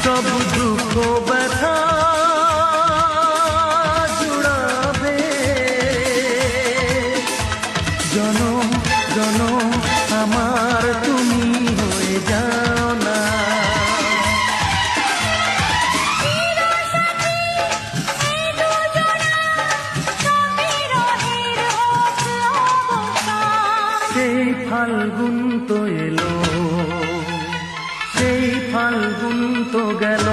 সব দুঃখ ব্যথা জুড়াবে জনম জনম আমার তুমি হয়ে যাও না। সেই ফাল্গুন তো এলো, সেই ফাল্গুন তো গেল।